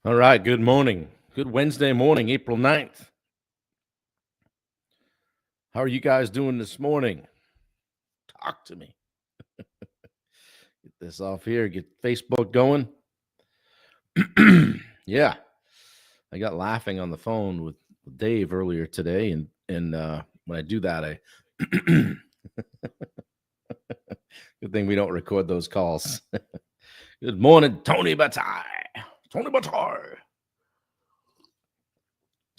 All right, good morning. Good Wednesday morning, April 9th. How are you guys doing this morning? Talk to me. Get this off here, get Facebook going. Yeah, I got laughing on the phone with Dave earlier today, and when I do that, I good thing we don't record those calls. Good morning, Tony Bataille. Tony Bataille.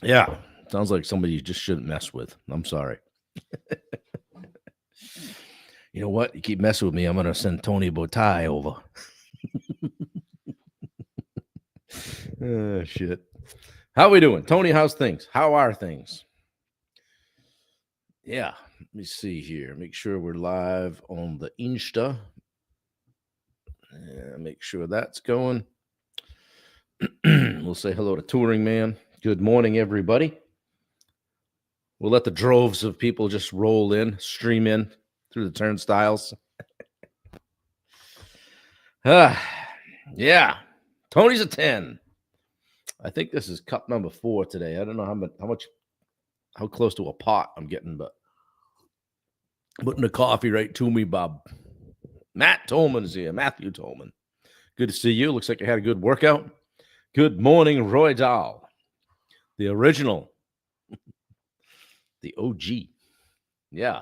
Yeah, sounds like somebody you just shouldn't mess with. I'm sorry. You know what? You keep messing with me, I'm gonna send Tony Bataille over. Shit. How we doing? Tony, how's things? How are things? Yeah, let me see here. Make sure we're live on the Insta. Yeah, make sure that's going. We'll say hello to Touring Man. Good morning, everybody. We'll let the droves of people just roll in, stream in through the turnstiles. Yeah, Tony's a 10. I think this is cup number 4 today. I don't know how close to a pot I'm getting, but putting the coffee right to me, Bob. Matt Tolman is here. Matthew Tolman. Good to see you. Looks like you had a good workout. Good morning, Roy Dahl. The original. The OG. Yeah.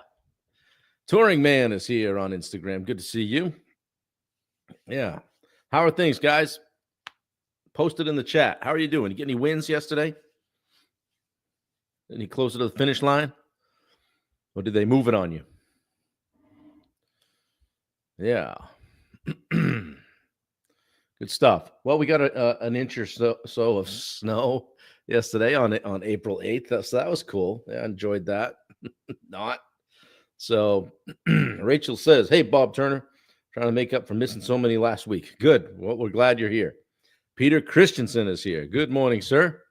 Touring Man is here on Instagram. Good to see you. Yeah. How are things, guys? Post it in the chat. How are you doing? You get any wins yesterday? Any closer to the finish line? Or did they move it on you? Yeah. Good stuff. Well, we got an inch or so of snow yesterday on April 8th. So that was cool. Yeah, I enjoyed that. Not. So Rachel says, hey, Bob Turner, trying to make up for missing so many last week. Good. Well, we're glad you're here. Peter Christensen is here. Good morning, sir.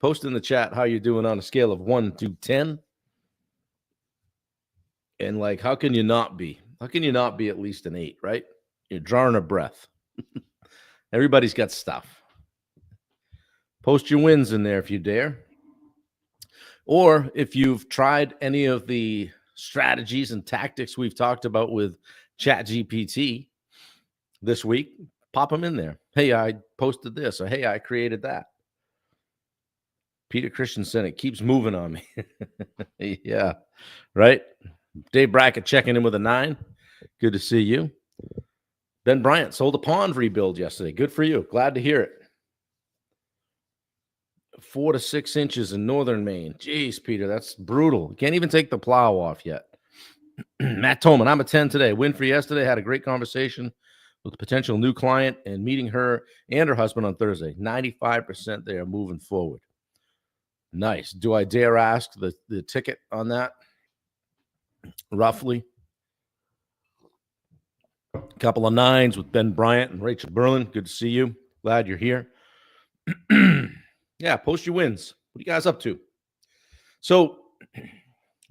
Post in the chat how you're doing on a scale of 1 to 10. And like, how can you not be? How can you not be at least an 8, right? You're drawing a breath. Everybody's got stuff. Post your wins in there if you dare. Or if you've tried any of the strategies and tactics we've talked about with ChatGPT this week, pop them in there. Hey, I posted this, or hey, I created that. Peter Christensen, it keeps moving on me. Yeah, right? Dave Brackett checking in with a 9. Good to see you. Ben Bryant sold a pond rebuild yesterday. Good for you. Glad to hear it. 4 to 6 inches in northern Maine. Jeez, Peter, that's brutal. Can't even take the plow off yet. Matt Tolman, I'm a 10 today. Win for yesterday. Had a great conversation with a potential new client and meeting her and her husband on Thursday. 95% they are moving forward. Nice. Do I dare ask the ticket on that? Roughly. A couple of 9s with Ben Bryant and Rachel Berlin. Good to see you. Glad you're here. Yeah, post your wins. What are you guys up to? So,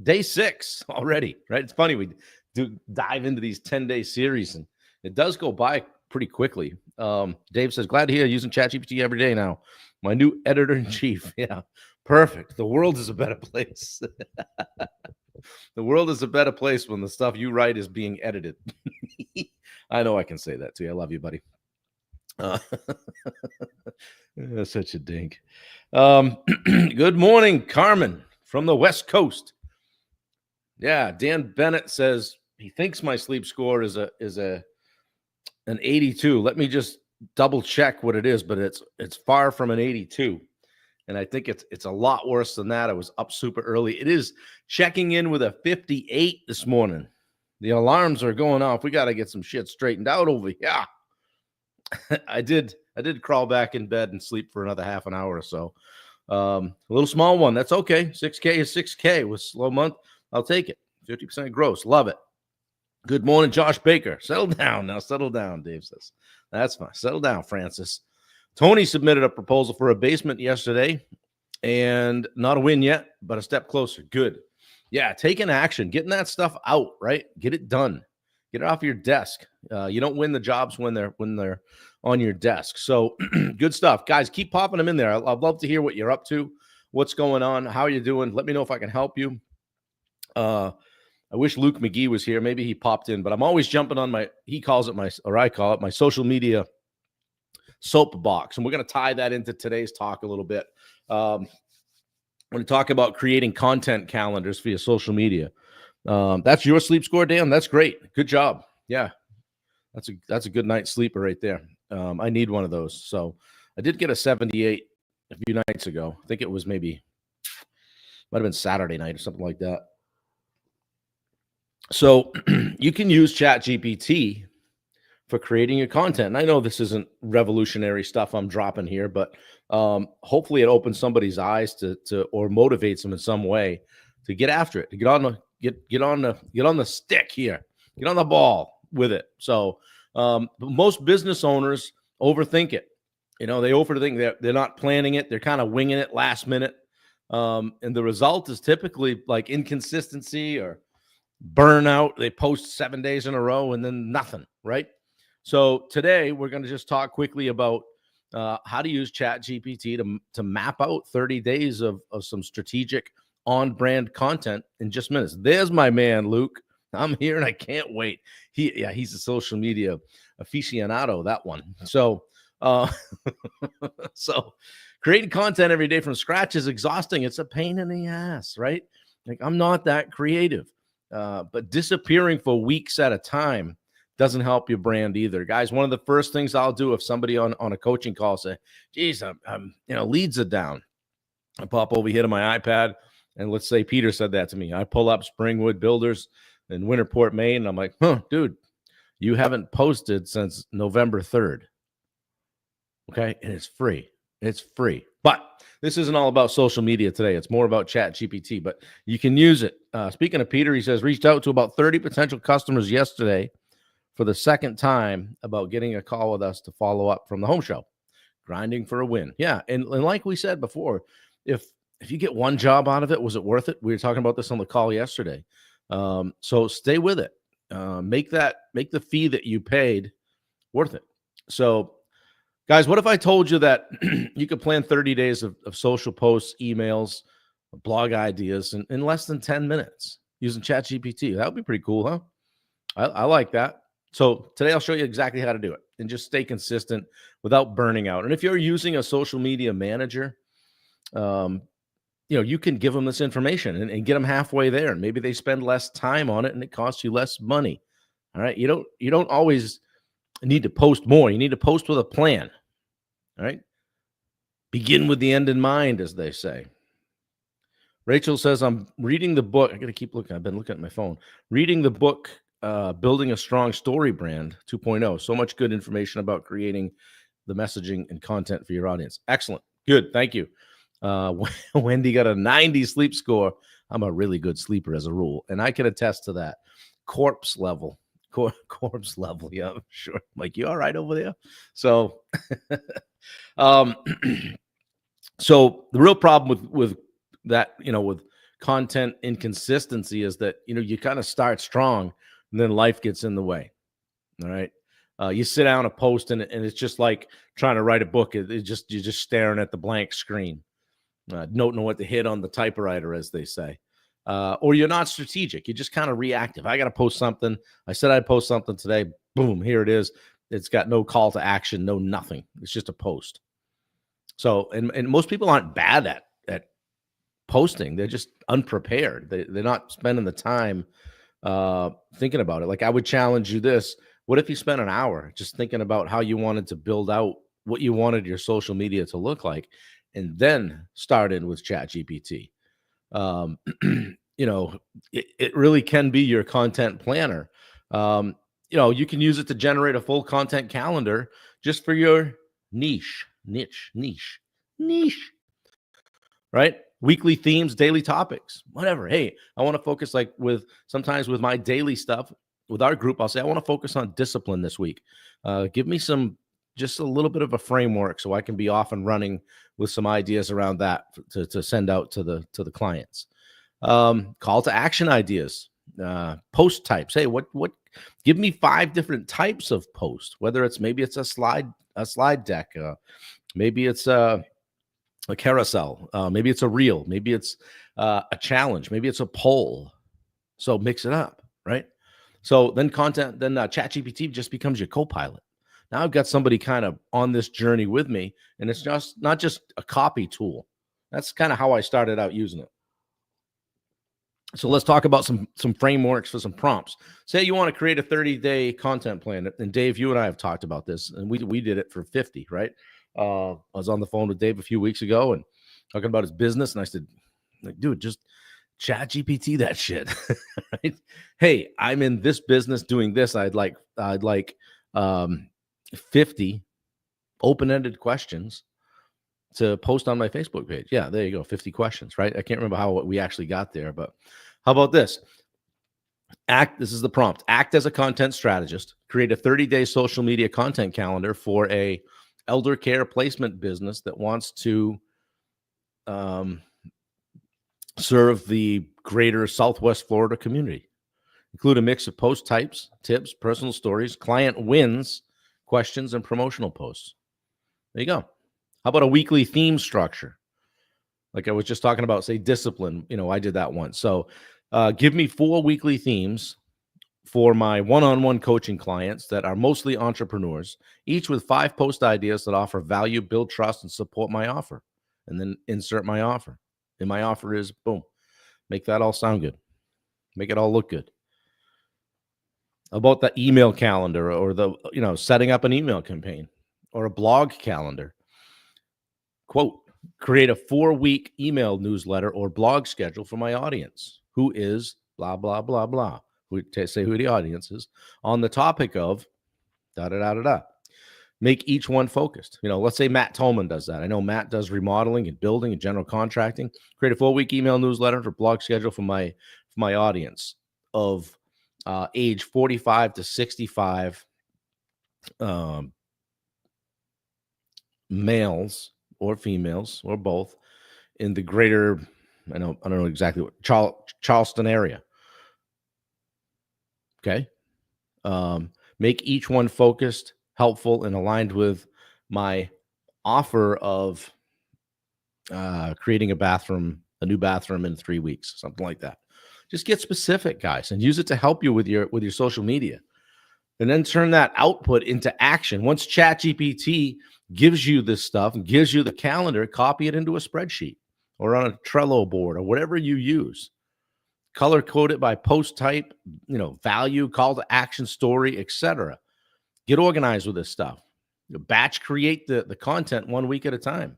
day 6 already, right? It's funny. We do dive into these 10-day series, and it does go by pretty quickly. Dave says, glad to hear using ChatGPT every day now. My new editor-in-chief. Yeah, perfect. The world is a better place. The world is a better place when the stuff you write is being edited. I know I can say that to you. I love you, buddy. Such a dink. Good morning, Carmen from the West Coast. Yeah, Dan Bennett says he thinks my sleep score is an 82. Let me just double check what it is, but it's far from an 82. And I think it's a lot worse than that. I was up super early. It is checking in with a 58 this morning. The alarms are going off. We got to get some shit straightened out over here. I did crawl back in bed and sleep for another half an hour or so. A little small one. That's okay. 6K is 6K with slow month. I'll take it. 50% gross. Love it. Good morning, Josh Baker. Settle down now. Settle down, Dave says. That's fine. Settle down, Francis. Tony submitted a proposal for a basement yesterday, and not a win yet, but a step closer. Good. Yeah, taking action, getting that stuff out, right? Get it done. Get it off your desk. You don't win the jobs when they're on your desk. So good stuff, guys. Keep popping them in there. I'd love to hear what you're up to, what's going on, how you're doing. Let me know if I can help you. I wish Luke McGee was here. Maybe he popped in, but I'm always jumping on I call it my social media soapbox. And we're going to tie that into today's talk a little bit. I'm going to talk about creating content calendars for your social media. That's your sleep score, Dan. That's great. Good job. Yeah. That's a good night's sleeper right there. I need one of those. So I did get a 78 a few nights ago. I think it was might have been Saturday night or something like that. So you can use ChatGPT for creating your content. And I know this isn't revolutionary stuff I'm dropping here, but hopefully it opens somebody's eyes to or motivates them in some way to get after it, to get on the stick here, get on the ball with it. So most business owners overthink it. They overthink. They're not planning it. They're kind of winging it last minute. And the result is typically like inconsistency or burnout. They post 7 days in a row and then nothing, right? So today we're going to just talk quickly about how to use ChatGPT to map out 30 days of some strategic on-brand content in just minutes. There's my man, Luke. I'm here and I can't wait. He's a social media aficionado, that one. So, so creating content every day from scratch is exhausting. It's a pain in the ass, right? Like I'm not that creative. But disappearing for weeks at a time doesn't help your brand either. Guys, one of the first things I'll do if somebody on a coaching call say, geez, leads are down. I pop over here to my iPad, and let's say Peter said that to me. I pull up Springwood Builders in Winterport, Maine, and I'm like, dude, you haven't posted since November 3rd. Okay, and it's free. It's free. But this isn't all about social media today. It's more about ChatGPT, but you can use it. Speaking of Peter, he says, reached out to about 30 potential customers yesterday for the second time about getting a call with us to follow up from the home show. Grinding for a win. Yeah, and like we said before, if you get one job out of it, was it worth it? We were talking about this on the call yesterday. So stay with it. Make the fee that you paid worth it. So guys, what if I told you that you could plan 30 days of social posts, emails, blog ideas in less than 10 minutes using ChatGPT? That would be pretty cool, huh? I like that. So today I'll show you exactly how to do it and just stay consistent without burning out. And if you're using a social media manager, you can give them this information and get them halfway there. And maybe they spend less time on it and it costs you less money. All right. You don't always need to post more. You need to post with a plan. All right. Begin with the end in mind, as they say. Rachel says, I'm reading the book. I got to keep looking. I've been looking at my phone. Reading the book, Building a Strong Story Brand 2.0. So much good information about creating the messaging and content for your audience. Excellent. Good. Thank you. Wendy got a 90 sleep score. I'm a really good sleeper as a rule, and I can attest to that. Corpse level. Yeah, sure. Mike, you all right over there? So, so the real problem with that, with content inconsistency is that, you kind of start strong and then life gets in the way. All right. You sit down a post and it's just like trying to write a book. You're just staring at the blank screen. Don't know what to hit on the typewriter, as they say. Or you're not strategic. You're just kind of reactive. I got to post something. I said I'd post something today. Boom, here it is. It's got no call to action, no nothing. It's just a post. So, and most people aren't bad at posting. They're just unprepared. They're not spending the time thinking about it. Like I would challenge you this. What if you spent an hour just thinking about how you wanted to build out what you wanted your social media to look like, and then started with ChatGPT? It really can be your content planner. You can use it to generate a full content calendar just for your niche, right? Weekly themes, daily topics, whatever. Hey, I want to focus sometimes with my daily stuff with our group. I'll say, I want to focus on discipline this week. Give me just a little bit of a framework so I can be off and running with some ideas around that to send out to the clients. Call to action ideas, post types. Hey, what Give me 5 different types of posts, whether maybe it's a slide deck, maybe it's a carousel, maybe it's a reel, maybe it's a challenge, maybe it's a poll. So mix it up, right? So then ChatGPT just becomes your co-pilot. Now I've got somebody kind of on this journey with me, and it's just not just a copy tool. That's kind of how I started out using it. So let's talk about some frameworks for some prompts. Say you want to create a 30-day content plan, and Dave, you and I have talked about this, and we did it for 50, right? I was on the phone with Dave a few weeks ago and talking about his business, and I said, like, dude, just Chat GPT that shit. Right? Hey, I'm in this business doing this. I'd like 50 open-ended questions to post on my Facebook page. Yeah, there you go. 50 questions, right? I can't remember how we actually got there, but how about this? This is the prompt. Act as a content strategist. Create a 30-day social media content calendar for a elder care placement business that wants to serve the greater Southwest Florida community. Include a mix of post types, tips, personal stories, client wins, questions, and promotional posts. There you go. How about a weekly theme structure? Like I was just talking about, say, discipline. I did that once. So give me 4 weekly themes for my one-on-one coaching clients that are mostly entrepreneurs, each with 5 post ideas that offer value, build trust, and support my offer. And then insert my offer. And my offer is, boom, make that all sound good. Make it all look good. About the email calendar or setting up an email campaign or a blog calendar. Quote, create a 4-week email newsletter or blog schedule for my audience, who is blah, blah, blah, blah. Say who the audience is on the topic of da-da-da-da-da. Make each one focused. Let's say Matt Tolman does that. I know Matt does remodeling and building and general contracting. Create a 4-week email newsletter or blog schedule for my audience of age 45 to 65 males or females or both in the greater, I don't know exactly what, Charleston area. Okay. Make each one focused, helpful, and aligned with my offer of creating a new bathroom in 3 weeks, something like that. Just get specific, guys, and use it to help you with your social media. And then turn that output into action. Once ChatGPT gives you this stuff and gives you the calendar, copy it into a spreadsheet or on a Trello board or whatever you use. Color code it by post type, value, call to action, story, etc. Get organized with this stuff. Batch create the content 1 week at a time.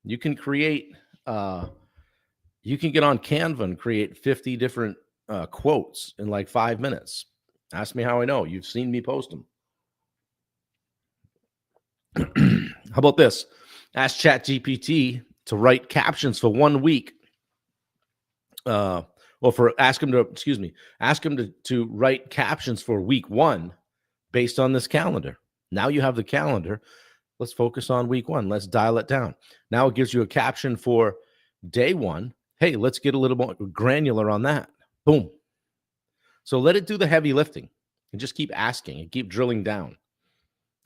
You can create, you can get on Canva and create 50 different quotes in like 5 minutes. Ask me how I know. You've seen me post them. How about this? Ask ChatGPT to write captions for 1 week. Ask him to write captions for week 1 based on this calendar. Now you have the calendar. Let's focus on week 1. Let's dial it down. Now it gives you a caption for day 1. Hey, let's get a little more granular on that. Boom. So let it do the heavy lifting and just keep asking and keep drilling down.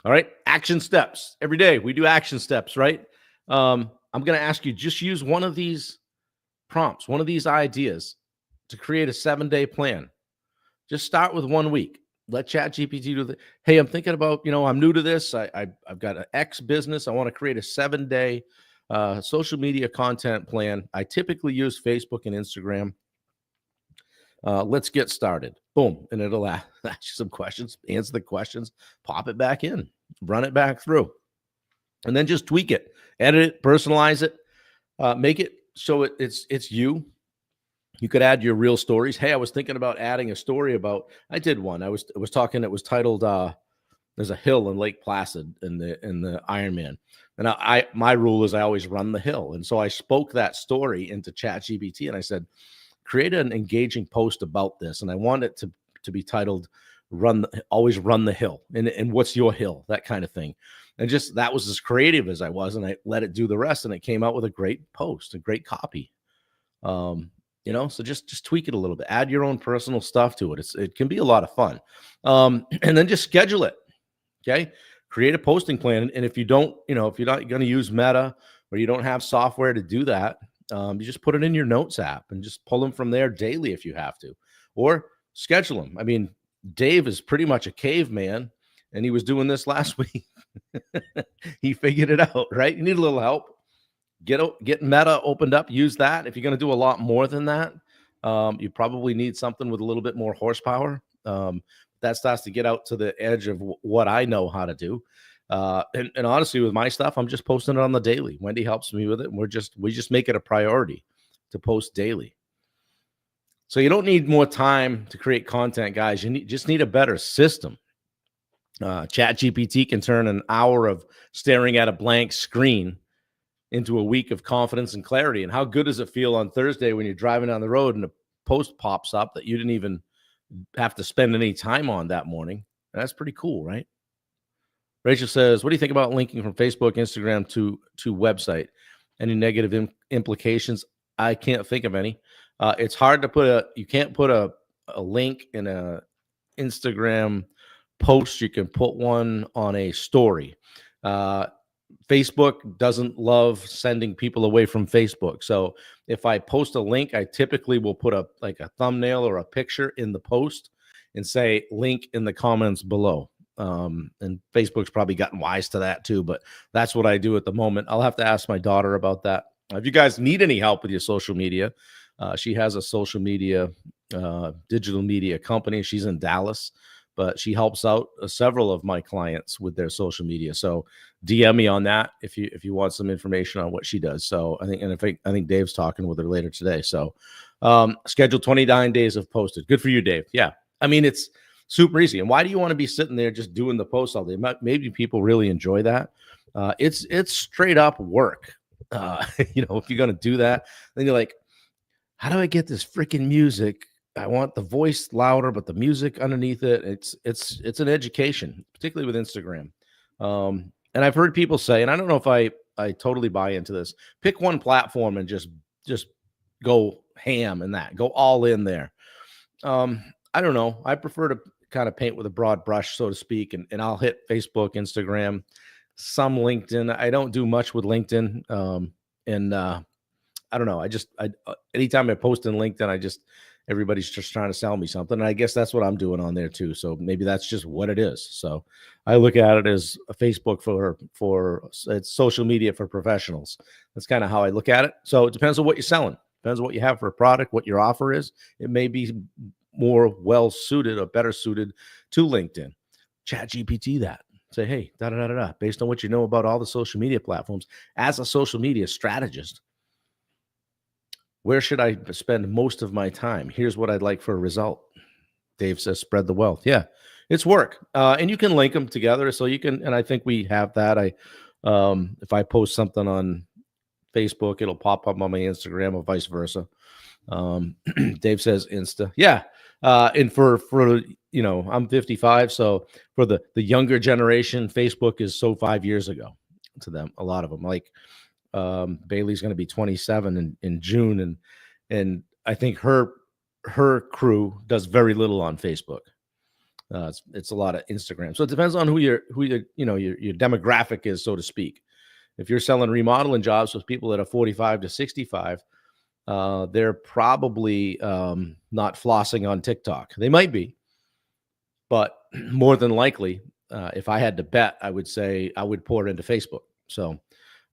All right. Action steps. Every day we do action steps, right? I'm going to ask you, just use one of these prompts, one of these ideas to create a 7-day plan. Just start with 1 week. Let ChatGPT do the, hey, I'm thinking about, I'm new to this. I've got an X business. I want to create a 7-day social media content plan. I typically use Facebook and Instagram. Let's get started. Boom. And it'll ask you some questions, answer the questions, pop it back in, run it back through, and then just tweak it, edit it, personalize it, make it so it's you. You could add your real stories. Hey, I was thinking about adding a story about, I did one. I was talking, it was titled, there's a hill in Lake Placid in the Ironman. And my rule is I always run the hill. And so I spoke that story into ChatGPT and I said, create an engaging post about this. And I want it to be titled always run the hill. And what's your hill? That kind of thing. And just, that was as creative as I was. And I let it do the rest. And it came out with a great post, a great copy. So just tweak it a little bit, add your own personal stuff to it. It can be a lot of fun. And then just schedule it. Okay. Create a posting plan. And if you don't, if you're not going to use Meta or you don't have software to do that, you just put it in your notes app and just pull them from there daily if you have to, or schedule them. I mean, Dave is pretty much a caveman, and he was doing this last week. He figured it out, right? You need a little help. Get Meta opened up. Use that. If you're going to do a lot more than that, you probably need something with a little bit more horsepower. That starts to get out to the edge of what I know how to do. And honestly, with my stuff, I'm just posting it on the daily. Wendy helps me with it. And we just make it a priority to post daily. So you don't need more time to create content, guys. You just need a better system. ChatGPT can turn an hour of staring at a blank screen into a week of confidence and clarity. And how good does it feel on Thursday when you're driving down the road and a post pops up that you didn't even have to spend any time on that morning? And that's pretty cool, right? Rachel says, what do you think about linking from Facebook, Instagram to website? Any negative implications? I can't think of any. It's hard to you can't put a link in a Instagram post. You can put one on a story. Facebook doesn't love sending people away from Facebook. So if I post a link, I typically will put a thumbnail or a picture in the post and say link in the comments below. And Facebook's probably gotten wise to that too, but that's what I do at the moment. I'll have to ask my daughter about that. If you guys need any help with your social media, she has a social media, digital media company. She's in Dallas, but she helps out several of my clients with their social media. So DM me on that if you want some information on what she does. So I think Dave's talking with her later today. So schedule 29 days of posted. Good for you, Dave. Yeah. I mean, it's super easy. And why do you want to be sitting there just doing the posts all day? Maybe people really enjoy that. It's straight up work. If you're going to do that, then you're like, how do I get this freaking music? I want the voice louder, but the music underneath it. It's an education, particularly with Instagram. And I've heard people say, and I don't know if I totally buy into this, pick one platform and just go ham in that, go all in there. I don't know. I prefer to kind of paint with a broad brush, so to speak, and I'll hit Facebook, Instagram, some LinkedIn. I don't do much with LinkedIn. I don't know. Anytime I post in LinkedIn, everybody's just trying to sell me something. And I guess that's what I'm doing on there too. So maybe that's just what it is. So I look at it as a Facebook for it's social media for professionals. That's kind of how I look at it. So it depends on what you're selling. Depends on what you have for a product, what your offer is. It may be more well suited or better suited to LinkedIn. ChatGPT that. Say, hey, based on what you know about all the social media platforms, as a social media strategist, where should I spend most of my time? Here's what I'd like for a result. Dave says, spread the wealth. Yeah, it's work. And you can link them together. So you can, and I think we have that. If I post something on Facebook, it'll pop up on my Instagram or vice versa. Dave says Insta. Yeah. And for I'm 55. So for the younger generation, Facebook is 5 years ago to them. A lot of them, like Bailey's going to be 27 in June. And I think her crew does very little on Facebook. It's a lot of Instagram. So it depends on who your demographic is, so to speak. If you're selling remodeling jobs with people that are 45 to 65, they're probably not flossing on TikTok. They might be, but more than likely, if I had to bet, I would say I would pour it into Facebook. So,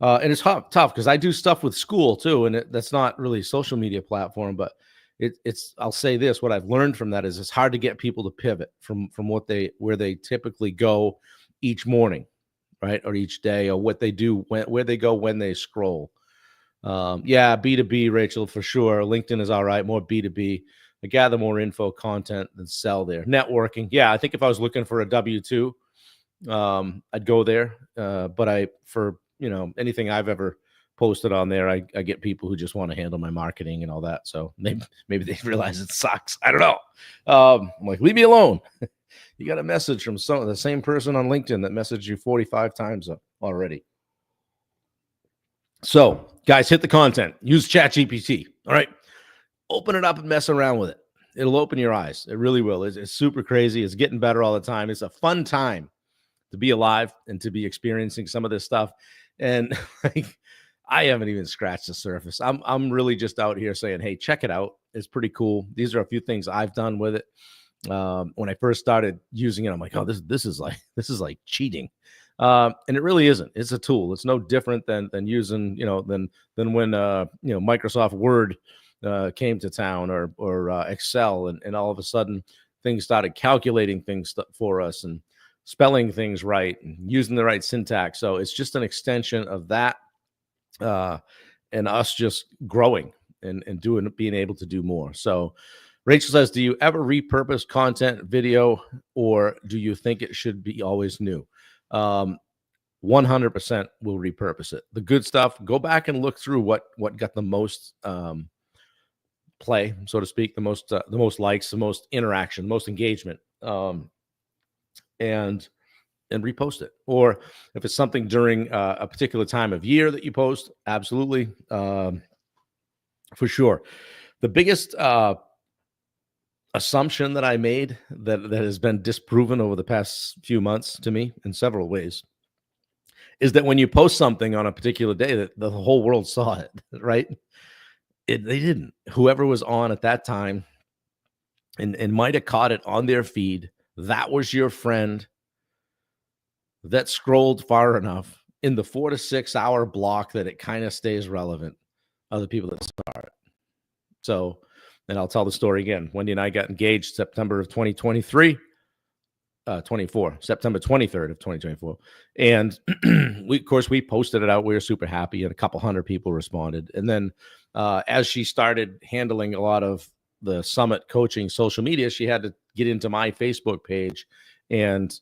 and it's tough because I do stuff with school too, and that's not really a social media platform, but it's. I'll say this: what I've learned from that is it's hard to get people to pivot from where they typically go each morning, right, or each day, or what they do where they go when they scroll. Yeah, B2B, Rachel, for sure. LinkedIn is all right, more B2B. I gather more info content than sell there. Networking. Yeah, I think if I was looking for a W-2, I'd go there. But for anything I've ever posted on there, I get people who just want to handle my marketing and all that. So maybe they realize it sucks. I don't know. I'm like, leave me alone. You got a message from the same person on LinkedIn that messaged you 45 times already. So, guys, hit the content. Use ChatGPT. All right. open it up and mess around with it. It'll open your eyes. It really will. It's super crazy. It's getting better all the time. It's a fun time to be alive and to be experiencing some of this stuff. And like, I haven't even scratched the surface. I'm really just out here saying, hey, check it out. It's pretty cool. These are a few things I've done with it. When I first started using it, I'm like, oh, this is like cheating. And it really isn't. It's a tool. It's no different than using, than when Microsoft Word came to town, or Excel, and all of a sudden things started calculating things for us and spelling things right and using the right syntax. So it's just an extension of that, and us just growing and being able to do more. So Rachel says, do you ever repurpose content, video, or do you think it should be always new? 100% will repurpose it. The good stuff, go back and look through what got the most play, so to speak, the most likes, the most interaction, the most engagement, and repost it. Or if it's something during a particular time of year that you post, absolutely, for sure. The biggest assumption that I made that has been disproven over the past few months to me in several ways is that when you post something on a particular day, that the whole world saw it, right? They didn't. Whoever was on at that time and might have caught it on their feed, that was your friend that scrolled far enough in the 4 to 6 hour block that it kind of stays relevant, are the people that saw it. So, and I'll tell the story again. Wendy and I got engaged September of 2023, 24, September 23rd of 2024. And we posted it out. We were super happy, and a couple hundred people responded. And then as she started handling a lot of the summit coaching social media, she had to get into my Facebook page and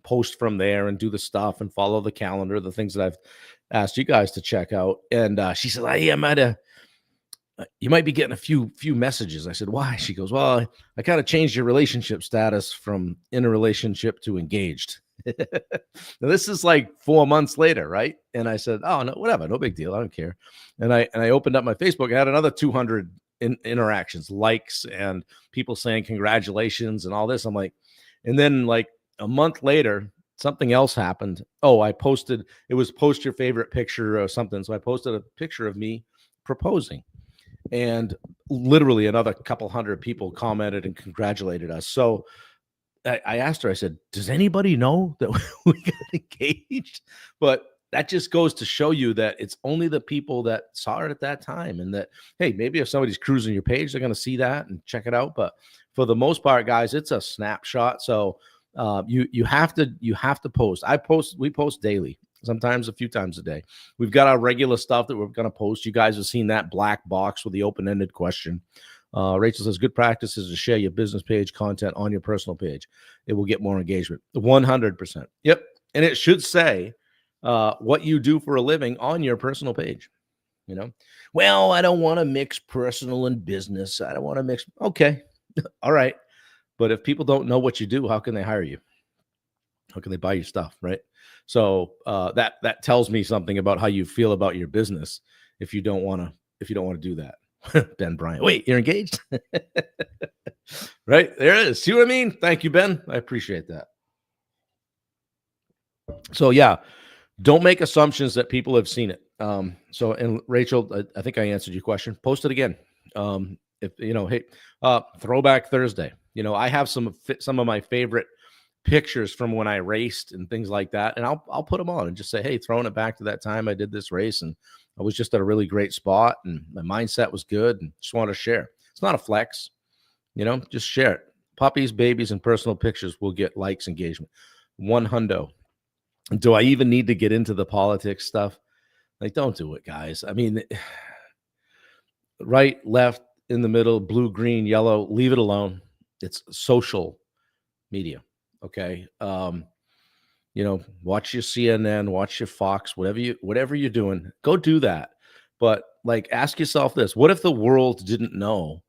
post from there and do the stuff and follow the calendar, the things that I've asked you guys to check out. And she said, you might be getting a few messages. I said, why? She goes, well, I kind of changed your relationship status from in a relationship to engaged. Now, this is like 4 months later, right? And I said, oh, no, whatever, no big deal. I don't care. And I opened up my Facebook. I had another 200 interactions, likes, and people saying congratulations and all this. I'm like, and then like a month later, something else happened. Oh, I posted, it was post your favorite picture or something. So I posted a picture of me proposing. And literally another couple hundred people commented and congratulated us. So I asked her, I said, does anybody know that we got engaged? But that just goes to show you that it's only the people that saw it at that time. And that, hey, maybe if somebody's cruising your page, they're going to see that and check it out. But for the most part, guys, it's a snapshot. So you have to post. We post daily, sometimes a few times a day. We've got our regular stuff that we're going to post. You guys have seen that black box with the open-ended question. Rachel says, good practice is to share your business page content on your personal page. It will get more engagement. 100%. Yep. And it should say what you do for a living on your personal page. Well, I don't want to mix personal and business. I don't want to mix. Okay. All right. But if people don't know what you do, how can they hire you? How can they buy your stuff, right? So that tells me something about how you feel about your business if you don't want to do that. Ben Bryant, wait, you're engaged? Right, there it is. See what I mean? Thank you, Ben. I appreciate that. So yeah, don't make assumptions that people have seen it. So, and Rachel, I think I answered your question. Post it again. If hey, Throwback Thursday. I have some of my favorite pictures from when I raced and things like that, and I'll put them on and just say, hey, throwing it back to that time I did this race, and I was just at a really great spot, and my mindset was good, and just want to share. It's not a flex, just share it. Puppies, babies, and personal pictures will get likes, engagement. 100. Do I even need to get into the politics stuff? Like, don't do it, guys. I mean, right, left, in the middle, blue, green, yellow, leave it alone. It's social media. Okay. Watch your CNN, watch your Fox, whatever you're doing, go do that. But like, ask yourself this: what if the world didn't know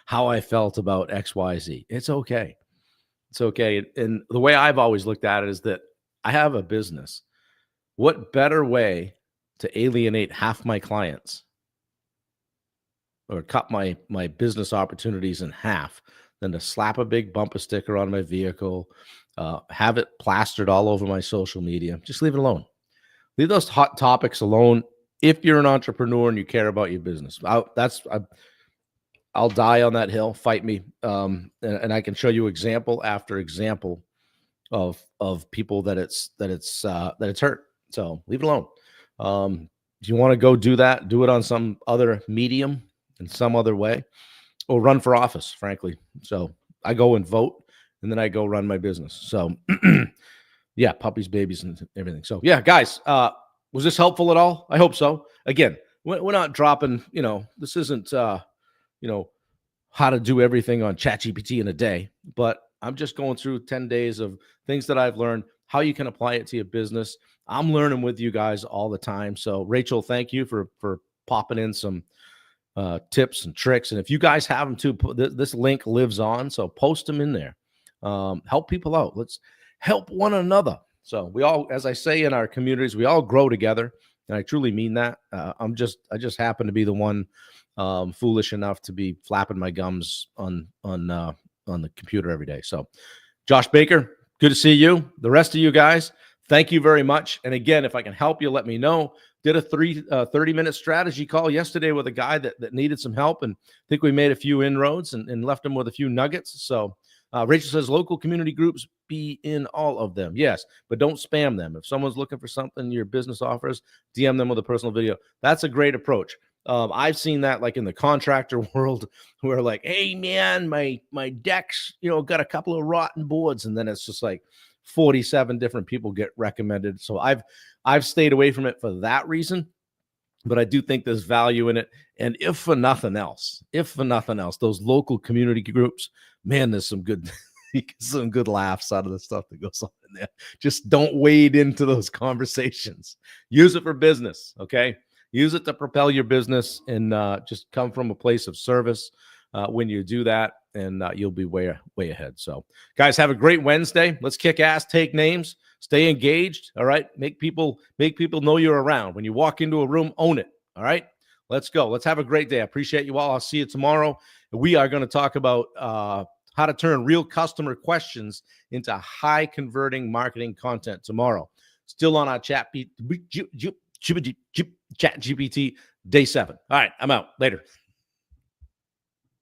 how I felt about XYZ? It's okay. It's okay. And the way I've always looked at it is that I have a business. What better way to alienate half my clients or cut my business opportunities in half than to slap a big bumper sticker on my vehicle, have it plastered all over my social media. Just leave it alone. Leave those hot topics alone. If you're an entrepreneur and you care about your business, I'll die on that hill. Fight me, and I can show you example after example of people that it's hurt. So leave it alone. If you want to go do that, do it on some other medium in some other way, or run for office. Frankly, so I go and vote, and then I go run my business. So. Yeah, puppies, babies, and everything. So, yeah, guys, was this helpful at all? I hope so. Again, we're not dropping, this isn't, how to do everything on ChatGPT in a day, but I'm just going through 10 days of things that I've learned, how you can apply it to your business. I'm learning with you guys all the time. So, Rachel, thank you for popping in some tips and tricks. And if you guys have them too, this link lives on. So post them in there. Help people out. Let's help one another. So we all, as I say in our communities, we all grow together. And I truly mean that. I just happen to be the one foolish enough to be flapping my gums on the computer every day. So Josh Baker, good to see you. The rest of you guys, thank you very much. And again, if I can help you, let me know. Did a 30-minute strategy call yesterday with a guy that needed some help. And I think we made a few inroads and left him with a few nuggets. So Rachel says local community groups, be in all of them. Yes, but don't spam them. If someone's looking for something your business offers, DM them with a personal video. That's a great approach. I've seen that like in the contractor world where like, hey man, my deck's, got a couple of rotten boards. And then it's just like 47 different people get recommended. So I've stayed away from it for that reason. But I do think there's value in it. And if for nothing else, those local community groups, man, there's some good laughs out of the stuff that goes on in there. Just don't wade into those conversations. Use it for business, okay? Use it to propel your business and just come from a place of service when you do that, and you'll be way ahead. So, guys, have a great Wednesday. Let's kick ass, take names, stay engaged. All right, make people know you're around. When you walk into a room, own it. All right, let's go. Let's have a great day. I appreciate you all. I'll see you tomorrow. We are going to talk about how to turn real customer questions into high converting marketing content tomorrow. Still on our chat GPT day 7. All right, I'm out. Later.